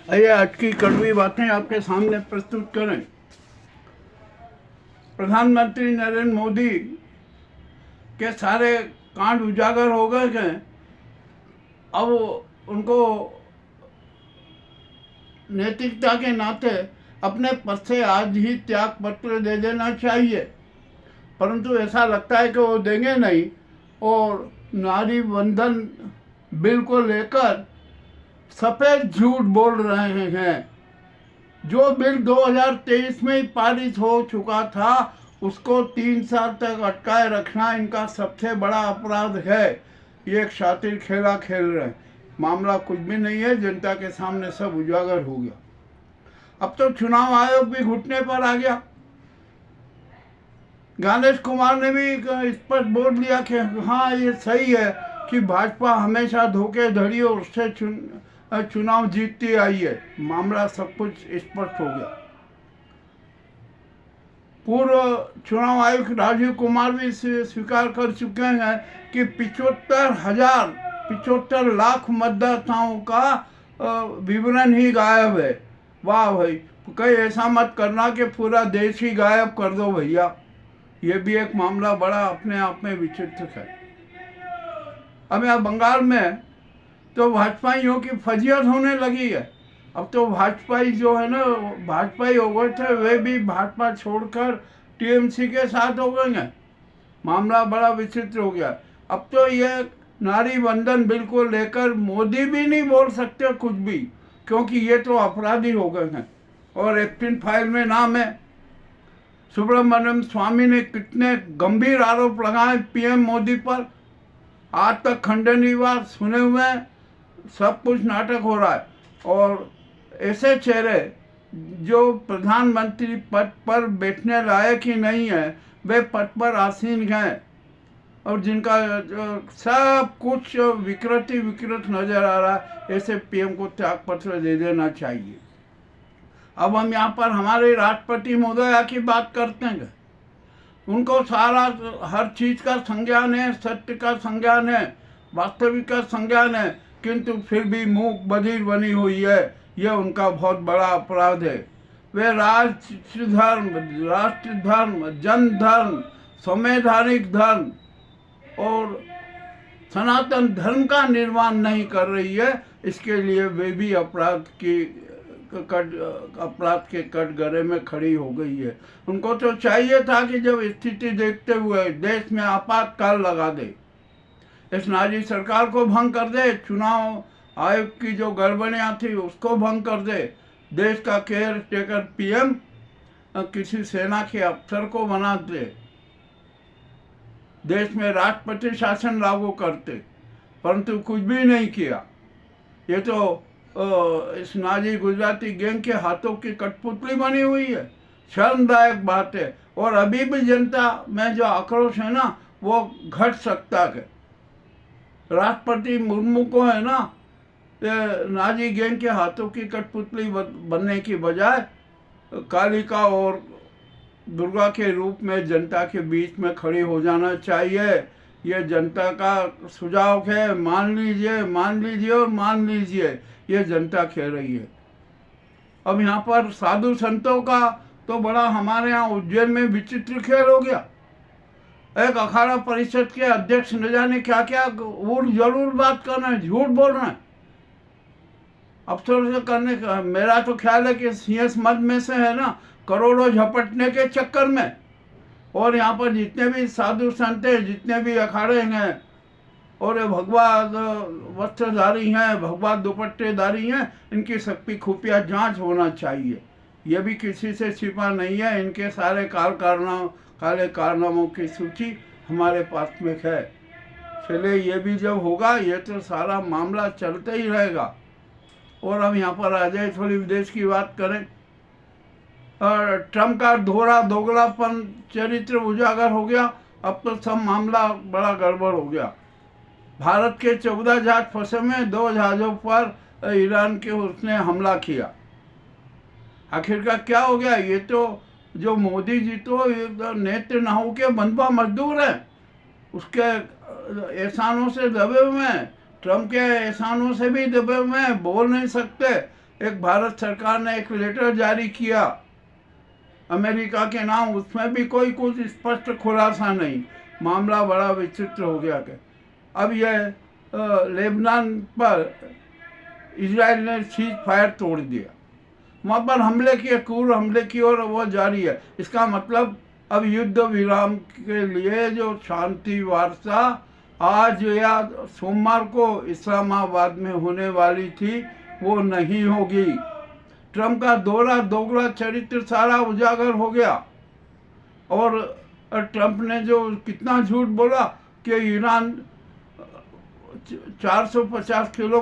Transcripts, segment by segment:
आइए आज की कड़वी बातें आपके सामने प्रस्तुत करें। प्रधानमंत्री नरेंद्र मोदी के सारे कांड उजागर हो गए हैं। अब उनको नैतिकता के नाते अपने पद से आज ही त्याग पत्र दे देना चाहिए, परंतु ऐसा लगता है कि वो देंगे नहीं और नारी बंधन बिल को लेकर सफ़ेद झूठ बोल रहे हैं। जो बिल 2023 में ही पारित हो चुका था उसको 3 साल तक अटकाए रखना इनका सबसे बड़ा अपराध है। ये एक शातिर खेला खेल रहे हैं। मामला कुछ भी नहीं है, जनता के सामने सब उजागर हो गया। अब तो चुनाव आयोग भी घुटने पर आ गया। ज्ञानेश कुमार ने भी स्पष्ट बोल दिया कि हाँ ये सही है कि भाजपा हमेशा धोखेधड़ी और उससे चुनाव जीतती आई है। मामला सब कुछ स्पष्ट हो गया। पूर्व चुनाव आयुक्त राजीव कुमार भी स्वीकार कर चुके हैं कि 75 लाख मतदाताओं का विवरण ही गायब है। वाह भाई, कहीं ऐसा मत करना कि पूरा देश ही गायब कर दो भैया। ये भी एक मामला बड़ा अपने आप में विचित्र है। अब यहाँ बंगाल में तो भाजपाइयों की फजीयत होने लगी है। अब तो भाजपाई जो है ना, भाजपाई हो गए थे, वे भी भाजपा छोड़कर टीएमसी के साथ हो गए हैं। मामला बड़ा विचित्र हो गया। अब तो ये नारी बंधन बिल को लेकर मोदी भी नहीं बोल सकते कुछ भी, क्योंकि ये तो अपराधी हो गए हैं और एक्टिन फाइल में नाम है। सुब्रमण्यम स्वामी ने कितने गंभीर आरोप लगाए पीएम मोदी पर, आज तक खंडन बात सुने हुए हैं। सब कुछ नाटक हो रहा है और ऐसे चेहरे जो प्रधानमंत्री पद पर बैठने लायक ही नहीं है, वे पद पर आसीन हैं और जिनका सब कुछ विकृत नजर आ रहा है, ऐसे पीएम को त्यागपत्र दे देना चाहिए। अब हम यहाँ पर हमारे राष्ट्रपति महोदया की बात करते हैं। उनको सारा हर चीज़ का संज्ञान है, सत्य का संज्ञान है, वास्तविक का संज्ञान है, किंतु फिर भी मूक बधिर बनी हुई है। यह उनका बहुत बड़ा अपराध है। वे राष्ट्र धर्म, जन धर्म, संवैधानिक धर्म और सनातन धर्म का निर्माण नहीं कर रही है। इसके लिए वे भी अपराध के कटघरे में खड़ी हो गई है। उनको तो चाहिए था कि जब स्थिति देखते हुए देश में आपातकाल लगा दे, इस नाजी सरकार को भंग कर दे, चुनाव आयोग की जो गड़बड़ियां थी उसको भंग कर दे, देश का केयर टेकर पीएम किसी सेना के अफसर को बना दे, देश में राष्ट्रपति शासन लागू करते, परंतु कुछ भी नहीं किया। ये तो इस नाजी गुजराती गैंग के हाथों की कठपुतली बनी हुई है। शर्मदायक बात है। और अभी भी जनता में जो आक्रोश है ना, वो घट सकता है। राष्ट्रपति मुर्मू को है ना, नाजी गैंग के हाथों की कठपुतली बनने की बजाय कालिका और दुर्गा के रूप में जनता के बीच में खड़ी हो जाना चाहिए। यह जनता का सुझाव है। मान लीजिए और मान लीजिए, ये जनता कह रही है। अब यहाँ पर साधु संतों का तो बड़ा हमारे यहाँ उज्जैन में विचित्र खेल हो गया। एक अखाड़ा परिषद के अध्यक्ष न जाने क्या क्या उड़ जरूर बात कर रहे हैं, झूठ बोल रहे हैं अफसर से करने का। मेरा तो ख्याल है कि सीएस मद में से है ना, करोड़ों झपटने के चक्कर में, और यहाँ पर जितने भी साधु संत हैं, जितने भी अखाड़े हैं और भगवा वस्त्रधारी हैं, भगवा दुपट्टेदारी हैं, इनकी सबकी खुफिया जांच होना चाहिए। यह भी किसी से छिपा नहीं है। इनके सारे काले कारनामों की सूची हमारे पास में है। चलिए, ये भी जब होगा, ये तो सारा मामला चलते ही रहेगा। और हम यहाँ पर आ जाए, थोड़ी विदेश की बात करें। और ट्रम्प का दोगलापन चरित्र उजागर हो गया। अब तो सब मामला बड़ा गड़बड़ हो गया। भारत के 14 जहाज फंसे में 2 जहाज़ों पर ईरान के उसने हमला किया। आखिर का क्या हो गया? ये तो जो मोदी जी तो नेत्र नाहू के बंधुआ मजदूर हैं, उसके एहसानों से दबे हुए हैं, ट्रम्प के एहसानों से भी दबे हुए हैं, बोल नहीं सकते। एक भारत सरकार ने एक लेटर जारी किया अमेरिका के नाम, उसमें भी कोई कुछ स्पष्ट खुलासा नहीं। मामला बड़ा विचित्र हो गया कि अब यह लेबनान पर इजराइल ने सीज फायर तोड़ दिया, वहाँ पर हमले किए, क्रूर हमले की और वो जारी है। इसका मतलब अब युद्ध विराम के लिए जो शांति वार्ता आज या सोमवार को इस्लामाबाद में होने वाली थी वो नहीं होगी। ट्रंप का दोगला चरित्र सारा उजागर हो गया। और ट्रंप ने जो कितना झूठ बोला कि ईरान 450 किलो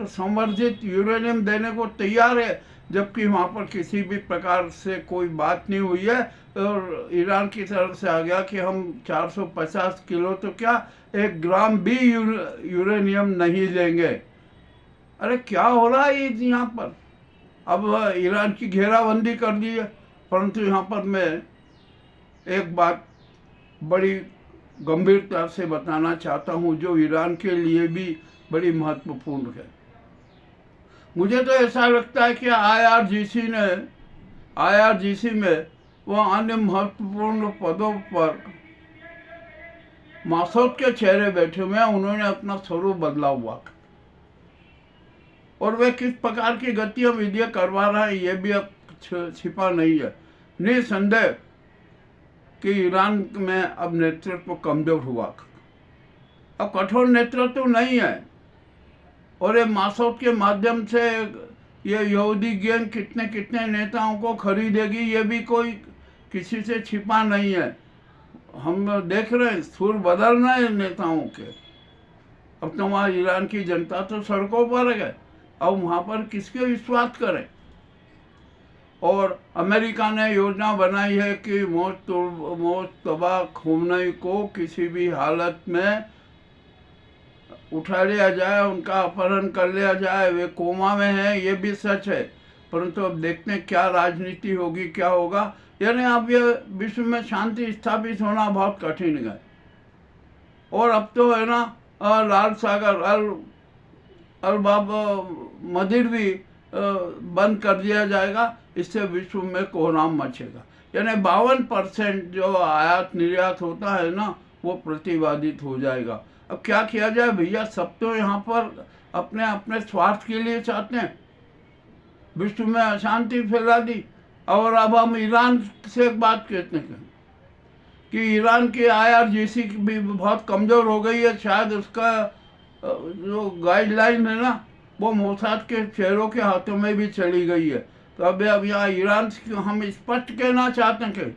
संवर्धित यूरेनियम देने को तैयार है, जबकि वहाँ पर किसी भी प्रकार से कोई बात नहीं हुई है। और ईरान की तरफ से आ गया कि हम 450 किलो तो क्या 1 ग्राम भी यूरेनियम नहीं लेंगे। अरे क्या हो रहा है यहाँ पर? अब ईरान की घेराबंदी कर दी है, परंतु यहाँ पर मैं एक बात बड़ी गंभीरता से बताना चाहता हूँ जो ईरान के लिए भी बड़ी महत्वपूर्ण है। मुझे तो ऐसा लगता है कि आईआरजीसी में वह अन्य महत्वपूर्ण पदों पर मासूद के चेहरे बैठे हुए हैं, उन्होंने अपना स्वरूप बदला हुआ और वे किस प्रकार की गतिविधियां करवा रहे हैं ये भी अब छिपा नहीं है। निसंदेह कि ईरान में अब नेतृत्व कमजोर हुआ, अब कठोर नेतृत्व नहीं है। और ये मासूद के माध्यम से ये यहूदी गैंग कितने कितने नेताओं को खरीदेगी ये भी कोई किसी से छिपा नहीं है। हम देख रहे हैं सुर बदल रहे हैं नेताओं के। अब तो वहाँ ईरान की जनता तो सड़कों पर है, अब वहाँ पर किसके विश्वास करें? और अमेरिका ने योजना बनाई है कि मोज्तबा खोमेनी को किसी भी हालत में उठा लिया जाए, उनका अपहरण कर लिया जाए। वे कोमा में हैं, ये भी सच है, परंतु अब देखते हैं क्या राजनीति होगी, क्या होगा। यानी अब ये विश्व में शांति स्थापित होना बहुत कठिन है। और अब तो है ना लाल सागर अल बाब मंदिर भी बंद कर दिया जाएगा, इससे विश्व में कोहराम मचेगा। यानी 52% जो आयात निर्यात होता है ना वो प्रतिबाधित हो जाएगा। अब क्या किया जाए भैया, सब तो यहाँ पर अपने अपने स्वार्थ के लिए चाहते हैं, विश्व में अशांति फैला दी। और अब हम ईरान से एक बात कहते हैं कि ईरान की आईआरजीसी भी बहुत कमज़ोर हो गई है। शायद उसका जो गाइडलाइन है ना वो मोसाद के चेहरों के हाथों में भी चली गई है। तो अब यहाँ ईरान से हम स्पष्ट कहना चाहते हैं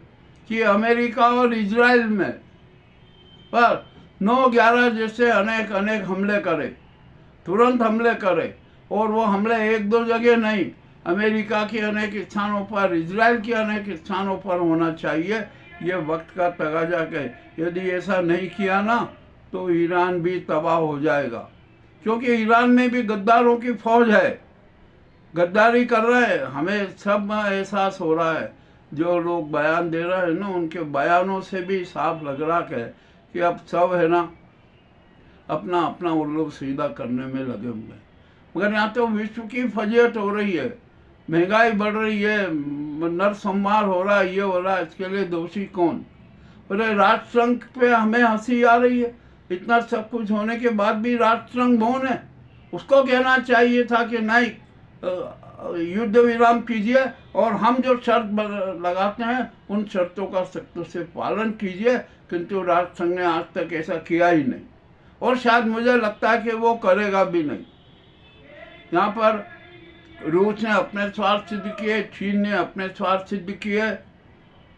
कि अमेरिका और इजराइल में पर 9/11 जैसे अनेक हमले करे, तुरंत हमले करे। और वो हमले 1-2 जगह नहीं, अमेरिका के अनेक स्थानों पर, इजराइल के अनेक स्थानों पर होना चाहिए। ये वक्त का तगाजा है। यदि ऐसा नहीं किया ना तो ईरान भी तबाह हो जाएगा, क्योंकि ईरान में भी गद्दारों की फौज है, गद्दारी कर रहे हैं। हमें सब एहसास हो रहा है, जो लोग बयान दे रहे हैं ना उनके बयानों से भी साफ लग रहा है कि अब सब है ना अपना अपना उल्लू सीधा करने में लगे हुए हैं। मगर यहाँ तो विश्व की फजीहत हो रही है, महंगाई बढ़ रही है, नरसंहार हो रहा है, ये हो रहा है। इसके लिए दोषी कौन? अरे राष्ट्रसंघ पे हमें हंसी आ रही है, इतना सब कुछ होने के बाद भी राष्ट्रसंघ मौन है। उसको कहना चाहिए था कि नहीं, युद्ध विराम कीजिए और हम जो शर्त लगाते हैं उन शर्तों का सख्ती से पालन कीजिए। किंतु राष्ट्रसंघ ने आज तक ऐसा किया ही नहीं, और शायद मुझे लगता है कि वो करेगा भी नहीं। यहाँ पर रूस ने अपने स्वार्थ सिद्ध किए, चीन ने अपने स्वार्थ सिद्ध किए,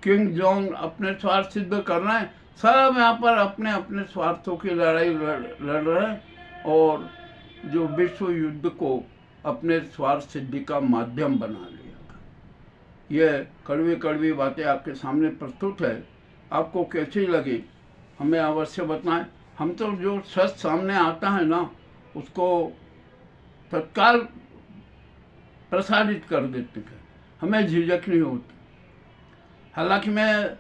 किंग जोंग अपने स्वार्थ सिद्ध कर रहे हैं। सब यहाँ पर अपने अपने स्वार्थों की लड़ाई लड़ रहे हैं और जो विश्व युद्ध को अपने स्वार्थ सिद्धि का माध्यम बना लिया। ये कड़वी कड़वी बातें आपके सामने प्रस्तुत है, आपको कैसी लगी हमें अवश्य बताएं। हम तो जो सच सामने आता है ना उसको तत्काल प्रसारित कर देते हैं, हमें झिझक नहीं होती। हालांकि मैं